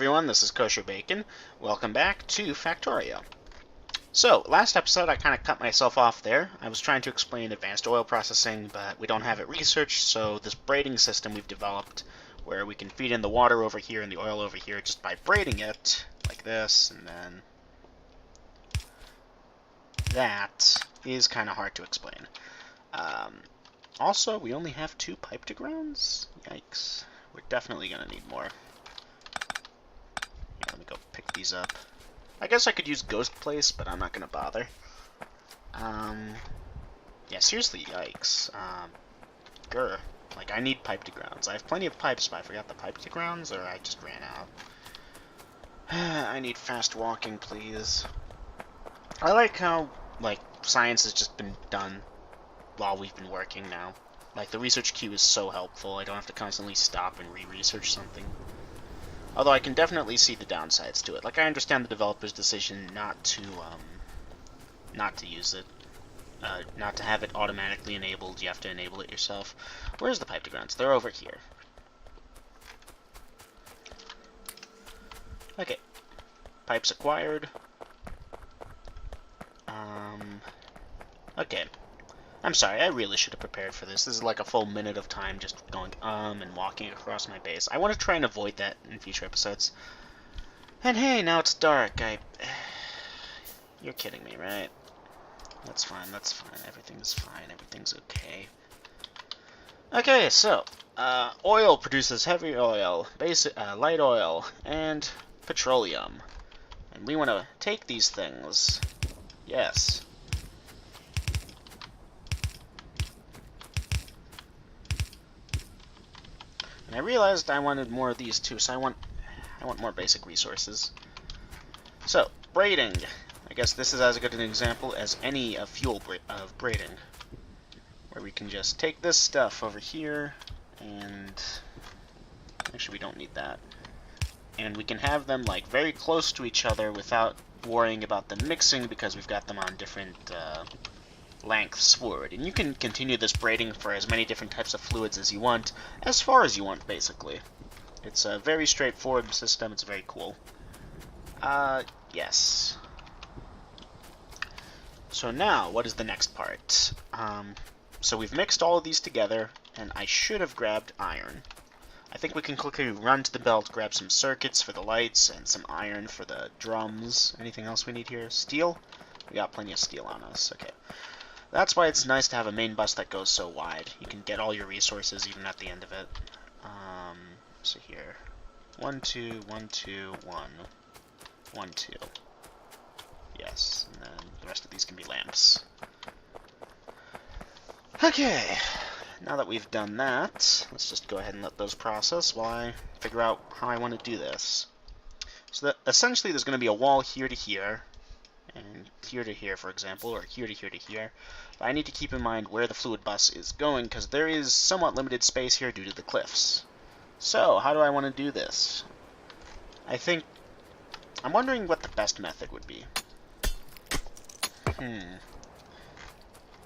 everyone, this is Kosher Bacon. Welcome back to Factorio. So, last episode I kind of cut myself off there. I was trying to explain advanced oil processing, but we don't have it researched, so this braiding system we've developed where we can feed in the water over here and the oil over here just by braiding it, like this, and then that is kind of hard to explain. Also, we only have 2 pipe to grounds? Yikes. We're definitely going to need more. Let me go pick these up. I guess I could use Ghost Place, but I'm not going to bother. Yeah, seriously, yikes. Grr. Like, I need pipe to grounds. I have plenty of pipes, but I forgot the pipe to grounds, or I just ran out. I need fast walking, please. I like how, like, science has just been done while we've been working now. Like, the research queue is so helpful. I don't have to constantly stop and re-research something. Although I can definitely see the downsides to it. Like, I understand the developer's decision not to use it. Not to have it automatically enabled. You have to enable it yourself. Where's the pipe to grounds? They're over here. Okay. Pipes acquired. Okay. I'm sorry, I really should have prepared for this. This is like a full minute of time just going, and walking across my base. I want to try and avoid that in future episodes. And hey, now it's dark. You're kidding me, right? That's fine, that's fine. Everything's fine, everything's okay. Okay, so, oil produces heavy oil, light oil, and petroleum. And we want to take these things. Yes. And I realized I wanted more of these too, so I want more basic resources. So, braiding. I guess this is as good an example as any of braiding. Where we can just take this stuff over here, and actually we don't need that. And we can have them like very close to each other without worrying about them mixing because we've got them on different lengths forward. And you can continue this braiding for as many different types of fluids as you want, as far as you want, basically. It's a very straightforward system. It's very cool. Yes. So now, what is the next part? So we've mixed all of these together, and I should have grabbed iron. I think we can quickly run to the belt, grab some circuits for the lights, and some iron for the drums. Anything else we need here? Steel? We got plenty of steel on us. Okay. That's why it's nice to have a main bus that goes so wide. You can get all your resources even at the end of it. So here. 1, 2, 1, 2, 1. 1, 2. Yes, and then the rest of these can be lamps. Okay. Now that we've done that, let's just go ahead and let those process while I figure out how I want to do this. So essentially there's going to be a wall here to here, and here to here, for example, or here to here to here. But I need to keep in mind where the fluid bus is going, because there is somewhat limited space here due to the cliffs. So, how do I want to do this? I'm wondering what the best method would be.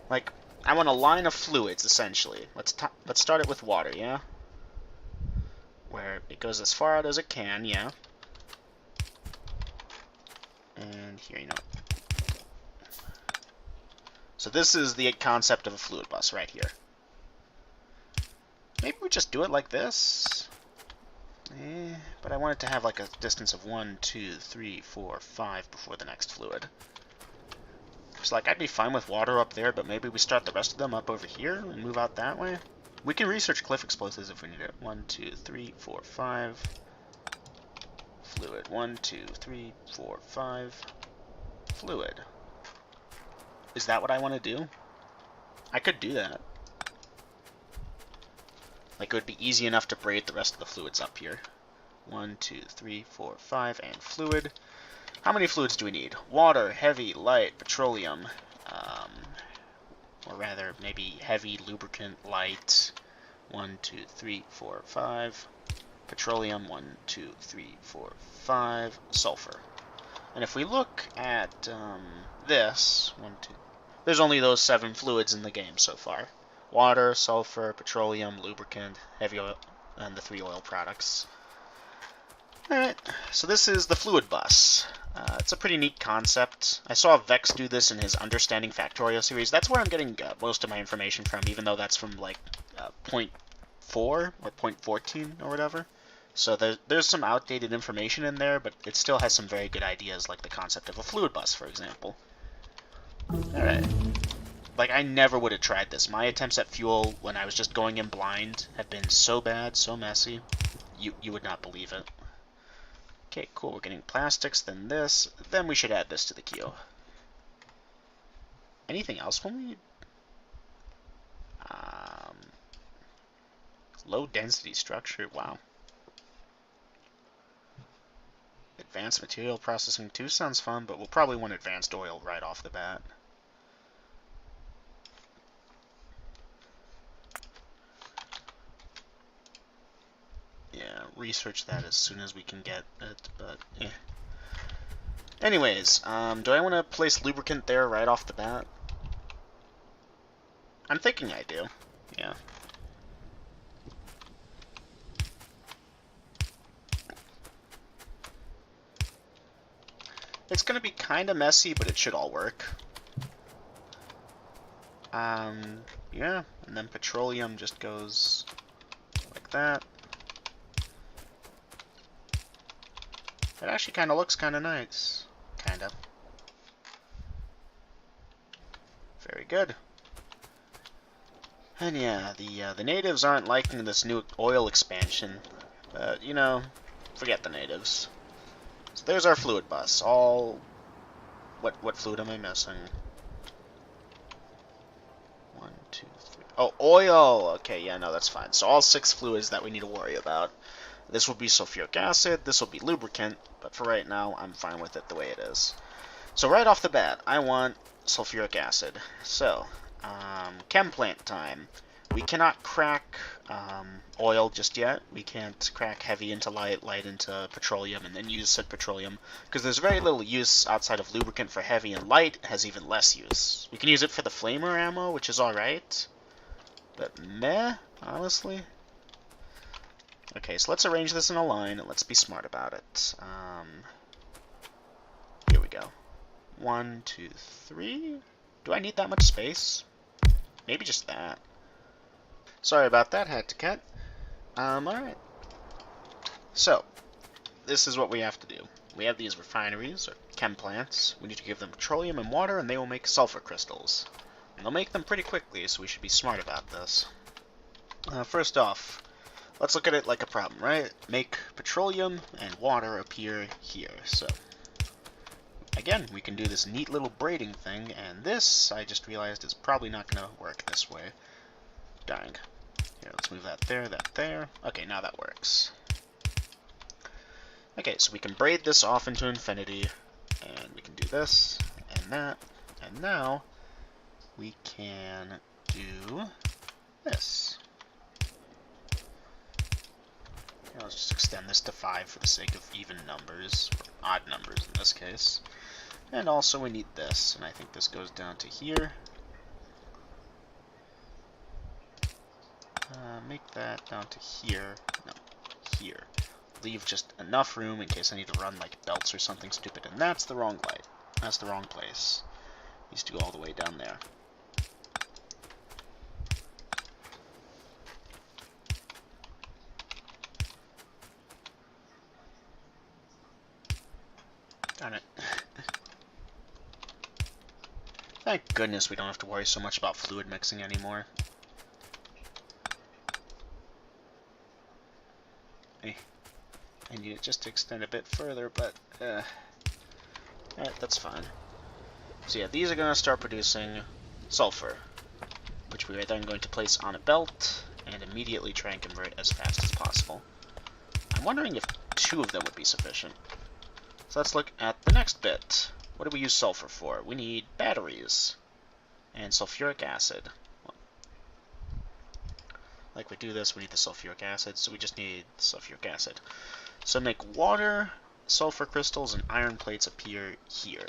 Like, I want a line of fluids, essentially. Let's start it with water, yeah? Where it goes as far out as it can, yeah? And here, you know. So this is the concept of a fluid bus right here. Maybe we just do it like this? But I want it to have like a distance of 1, 2, 3, 4, 5 before the next fluid. So like, I'd be fine with water up there, but maybe we start the rest of them up over here and move out that way. We can research cliff explosives if we need it. 1, 2, 3, 4, 5. Fluid. 1, 2, 3, 4, 5. Fluid. Is that what I want to do? I could do that. Like, it would be easy enough to braid the rest of the fluids up here. 1, 2, 3, 4, 5, and fluid. How many fluids do we need? Water, heavy, light, petroleum. Or rather, maybe heavy, lubricant, light. 1, 2, 3, 4, 5. Petroleum, 1, 2, 3, 4, 5. Sulfur. And if we look at this, 1, 2, there's only those 7 fluids in the game so far. Water, sulfur, petroleum, lubricant, heavy oil, and the 3 oil products. Alright, so this is the fluid bus. It's a pretty neat concept. I saw Vex do this in his Understanding Factorio series. That's where I'm getting most of my information from, even though that's from like point 4 or point 14 or whatever. So there's some outdated information in there, but it still has some very good ideas, like the concept of a fluid bus, for example. Alright. Like, I never would have tried this. My attempts at fuel when I was just going in blind have been so bad, so messy. You would not believe it. Okay, cool. We're getting plastics, then this. Then we should add this to the queue. Anything else we'll need? Low density structure. Wow. Advanced material processing too sounds fun, but we'll probably want advanced oil right off the bat. Yeah, research that as soon as we can get it, but eh. Anyways, do I want to place lubricant there right off the bat? I'm thinking I do. Yeah. It's going to be kind of messy, but it should all work. Yeah, and then petroleum just goes like that. It actually kind of looks kind of nice. Kind of. Very good. And yeah, the natives aren't liking this new oil expansion. But, you know, forget the natives. So there's our fluid bus. All... What fluid am I missing? 1, 2, 3... Oh, oil! Okay, yeah, no, that's fine. So all 6 fluids that we need to worry about. This will be sulfuric acid, this will be lubricant, but for right now, I'm fine with it the way it is. So right off the bat, I want sulfuric acid. So, chem plant time. We cannot crack oil just yet. We can't crack heavy into light, light into petroleum, and then use said petroleum, because there's very little use outside of lubricant for heavy, and light has even less use. We can use it for the flamer ammo, which is alright, but meh, honestly. Okay, so let's arrange this in a line, and let's be smart about it. Here we go. 1, 2, 3. Do I need that much space? Maybe just that. Sorry about that, had to cut. Alright. So, this is what we have to do. We have these refineries, or chem plants. We need to give them petroleum and water, and they will make sulfur crystals. And they'll make them pretty quickly, so we should be smart about this. First off, let's look at it like a problem, right? Make petroleum and water appear here. So, again, we can do this neat little braiding thing, and this, I just realized, is probably not going to work this way. Dang. Here, let's move that there. Okay, now that works. Okay, so we can braid this off into infinity, and we can do this, and that, and now we can do this. Let's just extend this to 5 for the sake of even numbers, or odd numbers in this case. And also we need this, and I think this goes down to here. Make that down to here. No, here. Leave just enough room in case I need to run like belts or something stupid. And that's the wrong light. That's the wrong place. Needs to go all the way down there. Darn it. Thank goodness we don't have to worry so much about fluid mixing anymore. I need it just to extend a bit further, but that's fine. So yeah, these are going to start producing sulfur, which we are then going to place on a belt and immediately try and convert as fast as possible. I'm wondering if 2 of them would be sufficient. So let's look at the next bit. What do we use sulfur for? We need batteries and sulfuric acid. Like we do this, we need the sulfuric acid, so we just need sulfuric acid. So make water, sulfur crystals, and iron plates appear here.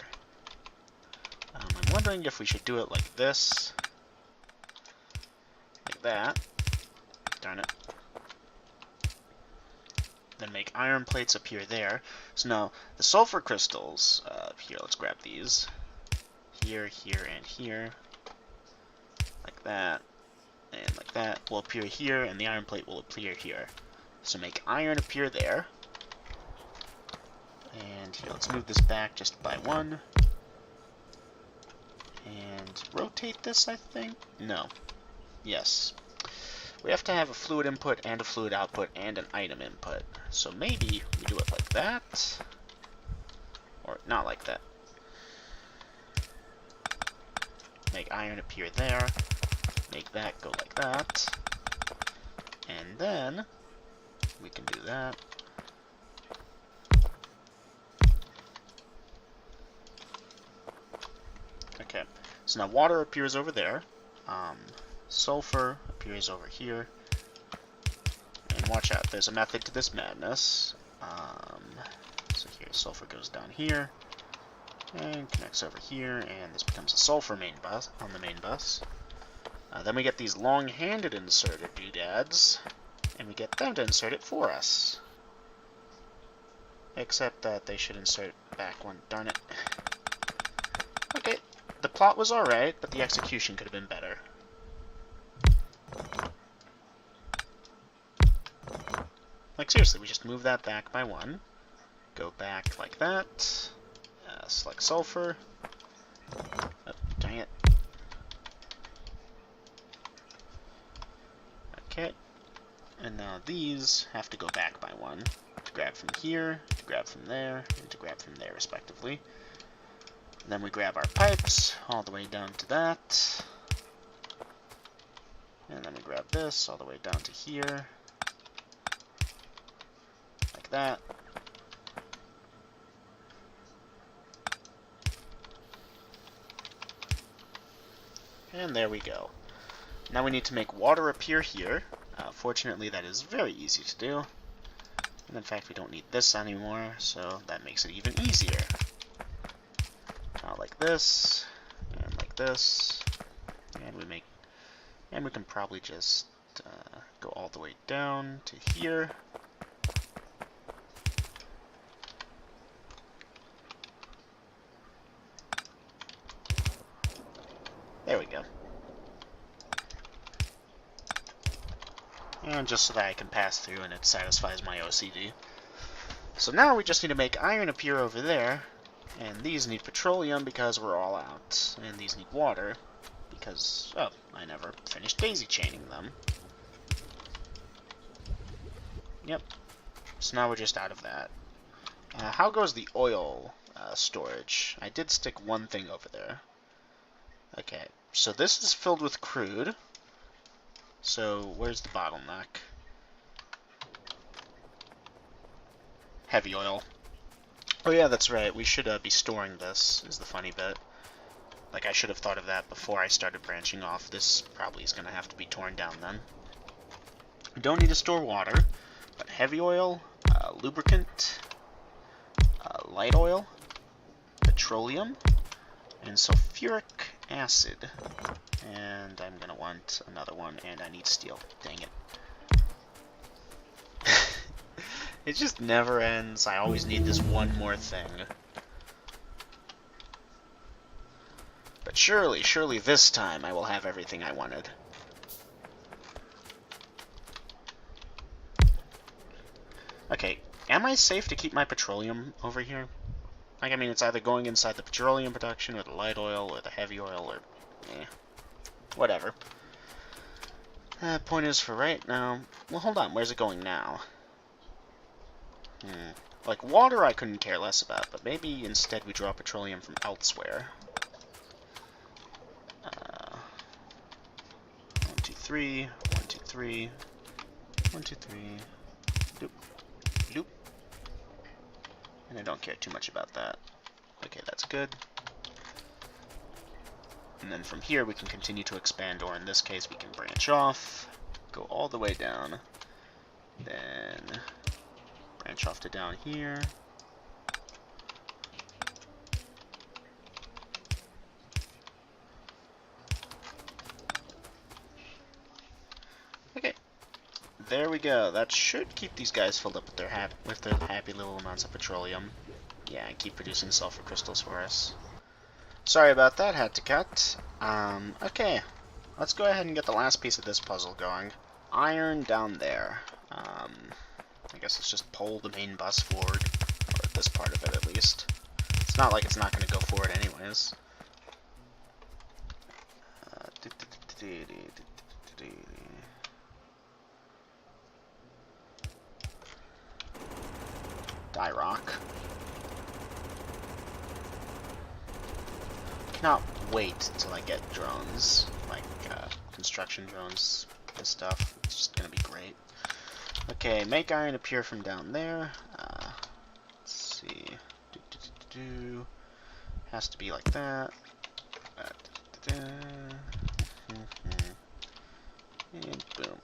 I'm wondering if we should do it like this. Like that. Darn it. then make iron plates appear there. So now the sulfur crystals, here, let's grab these. Here, here, and here. Like that, and like that will appear here, and the iron plate will appear here. So make iron appear there. And here, let's move this back just by one. And rotate this, I think? No. Yes. We have to have a fluid input and a fluid output and an item input. So maybe we do it like that. Or not like that. Make iron appear there. Make that go like that. And then we can do that. Okay, so now water appears over there. Sulfur appears over here. And watch out, there's a method to this madness. So here, sulfur goes down here. And connects over here, and this becomes a sulfur main bus on the main bus. Then we get these long-handed inserter doodads, and we get them to insert it for us. Except that they should insert back one, darn it. Okay, the plot was alright, but the execution could have been better. Like seriously, we just move that back by one, go back like that, select sulfur, oh, dang it. Okay, and now these have to go back by one, to grab from here, to grab from there, and to grab from there respectively. And then we grab our pipes all the way down to that, and then we grab this all the way down to here, like that. And there we go. Now we need to make water appear here. Fortunately, that is very easy to do. And in fact, we don't need this anymore, so that makes it even easier. Like this, and like this, and we can probably just go all the way down to here. There we go. And just so that I can pass through and it satisfies my OCD. So now we just need to make iron appear over there, and these need petroleum because we're all out, and these need water because, oh, I never finished daisy chaining them. Yep. So now we're just out of that. How goes the oil storage? I did stick one thing over there. Okay, so this is filled with crude. So where's the bottleneck? Heavy oil. Oh yeah, that's right. We should be storing this, is the funny bit. Like, I should have thought of that before I started branching off. This probably is going to have to be torn down then. We don't need to store water, but heavy oil, lubricant, light oil, petroleum, and sulfuric acid. And I'm going to want another one, and I need steel. Dang it. It just never ends. I always need this one more thing. But surely, surely this time I will have everything I wanted. Okay, am I safe to keep my petroleum over here? Like, I mean, it's either going inside the petroleum production, or the light oil, or the heavy oil, or whatever. Point is, for right now... Well, hold on, where's it going now? Like, water I couldn't care less about, but maybe instead we draw petroleum from elsewhere. 1, 2, 3, 1, 2, 3, 1, 2, 3, doop, doop. And I don't care too much about that. Okay, that's good. And then from here we can continue to expand, or in this case we can branch off, go all the way down, then branch off to down here. there we go. That should keep these guys filled up with their happy little amounts of petroleum. Yeah, and keep producing sulfur crystals for us. Sorry about that, had to cut. Okay, let's go ahead and get the last piece of this puzzle going. Iron down there. I guess let's just pull the main bus forward, or this part of it at least. It's not like it's not going to go forward anyways. Die rock. Cannot wait until I get drones, like construction drones and stuff. It's just gonna be great. Okay, make iron appear from down there. Let's see. Has to be like that. And boom.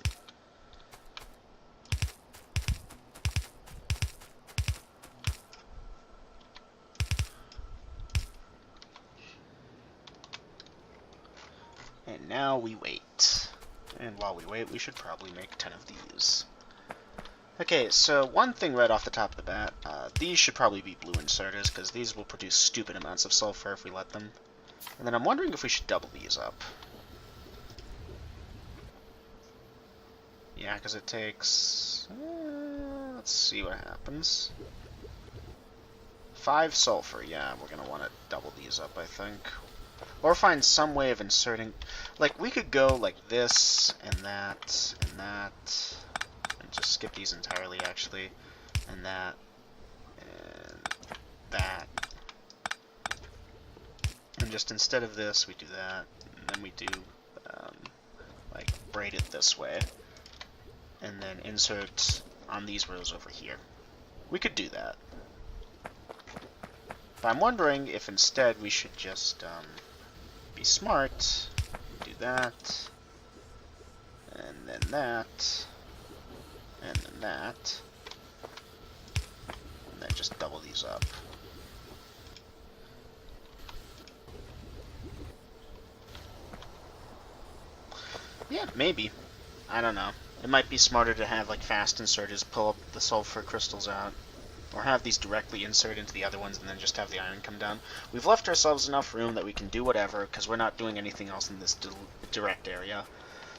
And now we wait. And while we wait, we should probably make 10 of these. Okay, so one thing right off the top of the bat, these should probably be blue inserters, because these will produce stupid amounts of sulfur if we let them. And then I'm wondering if we should double these up. Yeah, because it takes... let's see what happens. 5 sulfur, yeah, we're going to want to double these up, I think. Or find some way of inserting... Like, we could go like this, and that, and that... And just skip these entirely, actually. And that, and that. And just instead of this, we do that, and then we do, like, braid it this way. And then insert on these rows over here. We could do that. But I'm wondering if instead we should just be smart, do that, and then that, and then that, and then just double these up. Yeah, maybe. I don't know. It might be smarter to have like fast inserters pull up the sulfur crystals out, or have these directly insert into the other ones and then just have the iron come down. We've left ourselves enough room that we can do whatever, because we're not doing anything else in this direct area.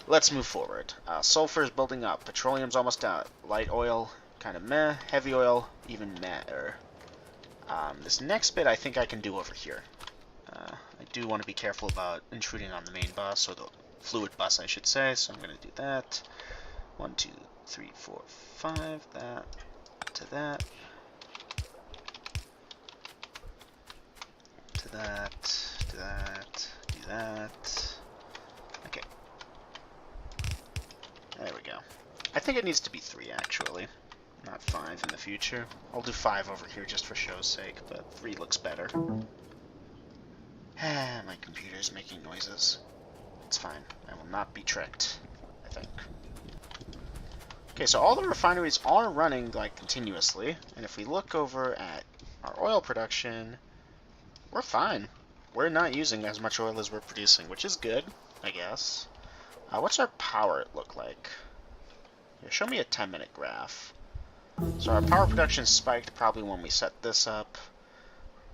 Let's move forward. Sulfur is building up. Petroleum's almost out. Light oil, kind of meh. Heavy oil, even meh-er. This next bit I think I can do over here. I do want to be careful about intruding on the main bus, or the fluid bus I should say, so I'm going to do that. 1, 2, 3, 4, 5, that, to that, to that, to that, do that. Okay. There we go. I think it needs to be 3, actually, not 5 in the future. I'll do 5 over here just for show's sake, but 3 looks better. My computer's making noises. It's fine. I will not be tricked, I think. Okay, so all the refineries are running, like, continuously, and if we look over at our oil production, we're fine. We're not using as much oil as we're producing, which is good, I guess. What's our power look like? Here, show me a 10-minute graph. So our power production spiked probably when we set this up,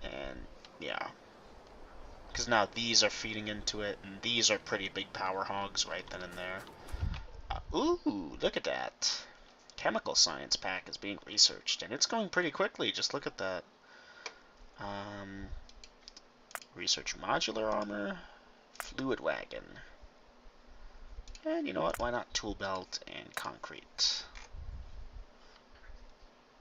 and yeah. Because now these are feeding into it, and these are pretty big power hogs right then and there. Ooh, look at that. Chemical science pack is being researched, and it's going pretty quickly. Just look at that. Research modular armor, fluid wagon. And you know what, why not tool belt and concrete?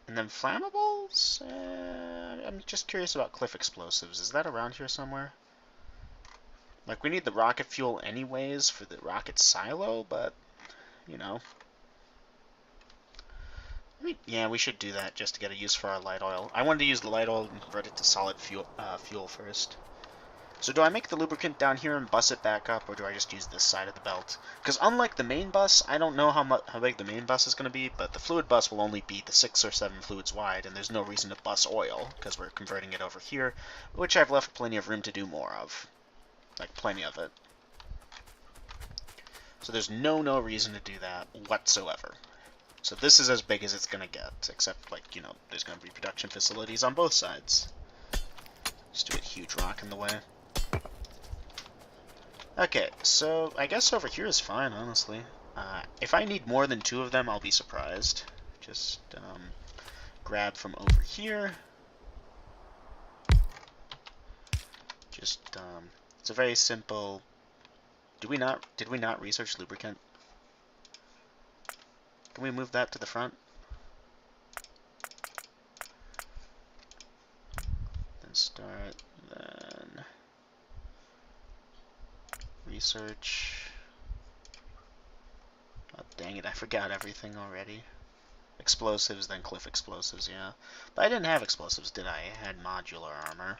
And then flammables? I'm just curious about cliff explosives. Is that around here somewhere? Like, we need the rocket fuel anyways for the rocket silo, but, you know. I mean, yeah, we should do that just to get a use for our light oil. I wanted to use the light oil and convert it to solid fuel first. So do I make the lubricant down here and bus it back up, or do I just use this side of the belt? Because unlike the main bus, I don't know how big the main bus is going to be, but the fluid bus will only be the 6 or 7 fluids wide, and there's no reason to bus oil, because we're converting it over here, which I've left plenty of room to do more of. Like, plenty of it. So there's no reason to do that whatsoever. So this is as big as it's going to get, except, like, you know, there's going to be production facilities on both sides. Just do a huge rock in the way. Okay, so I guess over here is fine, honestly. If I need more than 2 of them, I'll be surprised. Just grab from over here. Just, it's a very simple... Did we not research lubricant? Can we move that to the front? Then start, then research. Oh, dang it, I forgot everything already. Explosives, then cliff explosives, yeah. But I didn't have explosives, did I? I had modular armor.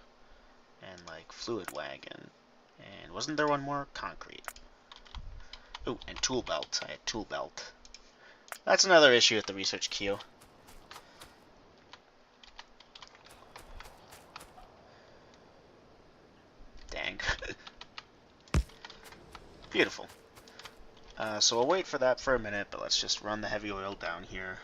And, like, fluid wagon. And wasn't there one more? Concrete. Ooh, and tool belt. I had tool belt. That's another issue with the research queue. Dang. Beautiful. So we'll wait for that for a minute, but let's just run the heavy oil down here.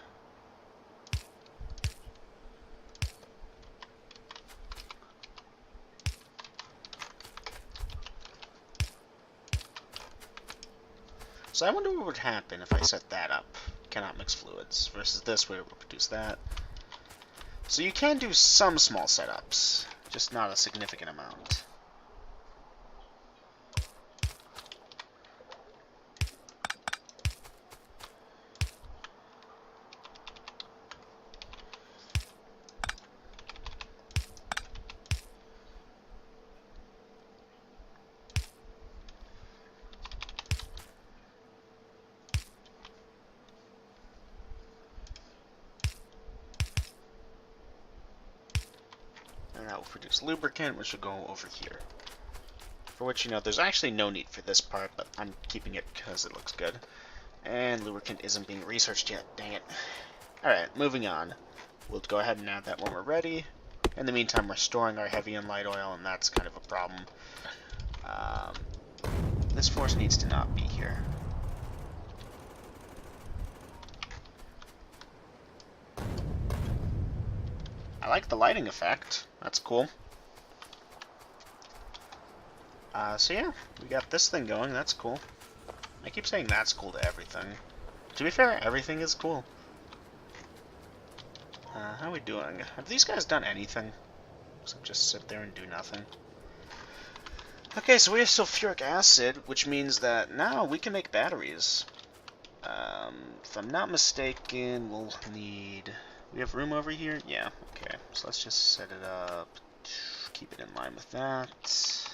So I wonder what would happen if I set that up. Cannot mix fluids, versus this where it will produce that. So you can do some small setups, just not a significant amount. And that will produce lubricant, which will go over here. For which, you know, there's actually no need for this part, but I'm keeping it because it looks good. And lubricant isn't being researched yet, dang it. Alright, moving on. We'll go ahead and add that when we're ready. In the meantime, we're storing our heavy and light oil, and that's kind of a problem. This force needs to not be here. I like the lighting effect. That's cool. So yeah, we got this thing going. That's cool. I keep saying that's cool to everything. To be fair, everything is cool. How are we doing? Have these guys done anything? Except just sit there and do nothing. Okay, so we have sulfuric acid, which means that now we can make batteries. If I'm not mistaken, we'll need... We have room over here? Yeah, okay. So let's just set it up. Keep it in line with that.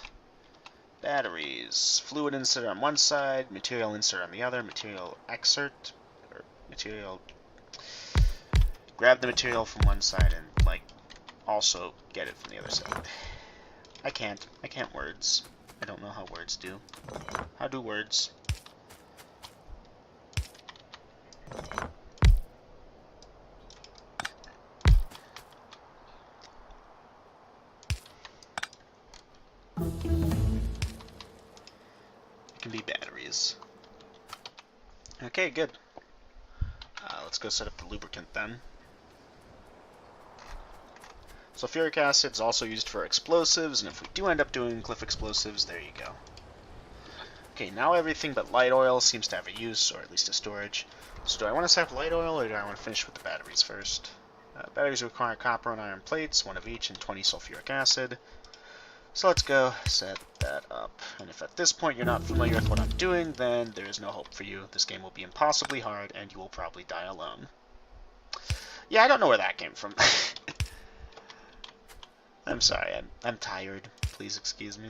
Batteries. Fluid insert on one side, material insert on the other, material exert, or material... Grab the material from one side and, like, also get it from the other side. I can't words. I don't know how words do. How do words? It can be batteries. Okay, good. Let's go set up the lubricant then. Sulfuric acid is also used for explosives, and if we do end up doing cliff explosives, there you go. Okay, now everything but light oil seems to have a use, or at least a storage. So do I want to set up light oil, or do I want to finish with the batteries first? Batteries require copper and iron plates, 1 of each, and 20 sulfuric acid. So let's go set that up. And if at this point you're not familiar with what I'm doing, then there is no hope for you. This game will be impossibly hard, and you will probably die alone. Yeah, I don't know where that came from. I'm sorry, I'm tired. Please excuse me.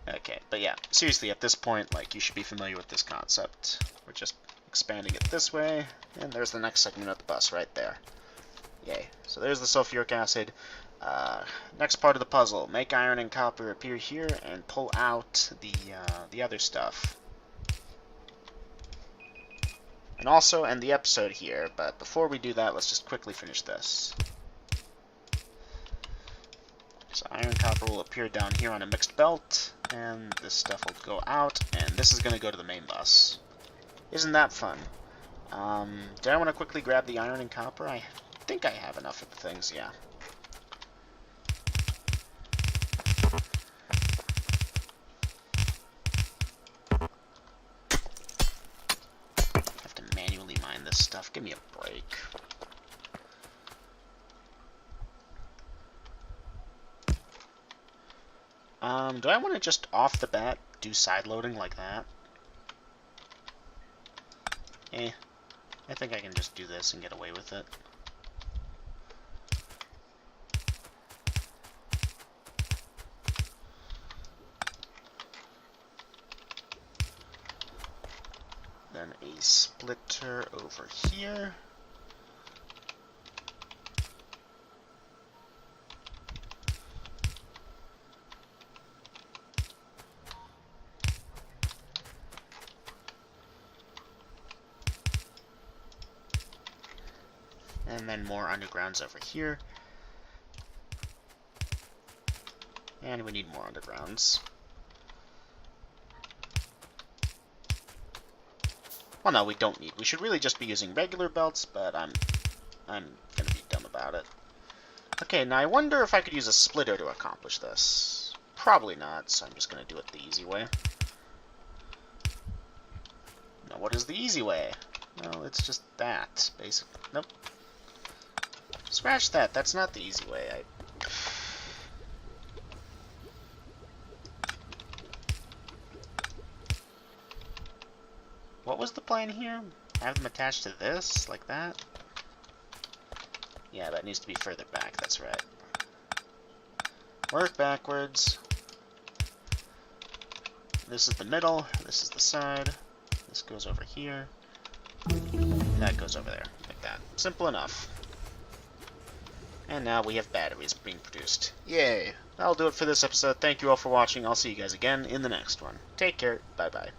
Okay, but yeah, seriously, at this point, like, you should be familiar with this concept. We're just expanding it this way, and there's the next segment of the bus right there. Yay. So there's the sulfuric acid. Next part of the puzzle. Make iron and copper appear here, and pull out the other stuff. And also end the episode here, but before we do that, let's just quickly finish this. So iron and copper will appear down here on a mixed belt, and this stuff will go out, and this is going to go to the main bus. Isn't that fun? Do I want to quickly grab the iron and copper? I think I have enough of the things, yeah. I have to manually mine this stuff. Give me a break. Do I want to just off the bat do side loading like that? I think I can just do this and get away with it. Then a splitter over here. And then more undergrounds over here. And we need more undergrounds. Well, no, we don't need. We should really just be using regular belts, but I'm gonna be dumb about it. Okay, now I wonder if I could use a splitter to accomplish this. Probably not, so I'm just gonna do it the easy way. Now, what is the easy way? Well, it's just that, basically. Nope. Scratch that. That's not the easy way. What was the plan here? Have them attached to this, like that? Yeah, that needs to be further back, that's right. Work backwards. This is the middle, this is the side. This goes over here. That goes over there, like that. Simple enough. And now we have batteries being produced. Yay! That'll do it for this episode. Thank you all for watching. I'll see you guys again in the next one. Take care. Bye-bye.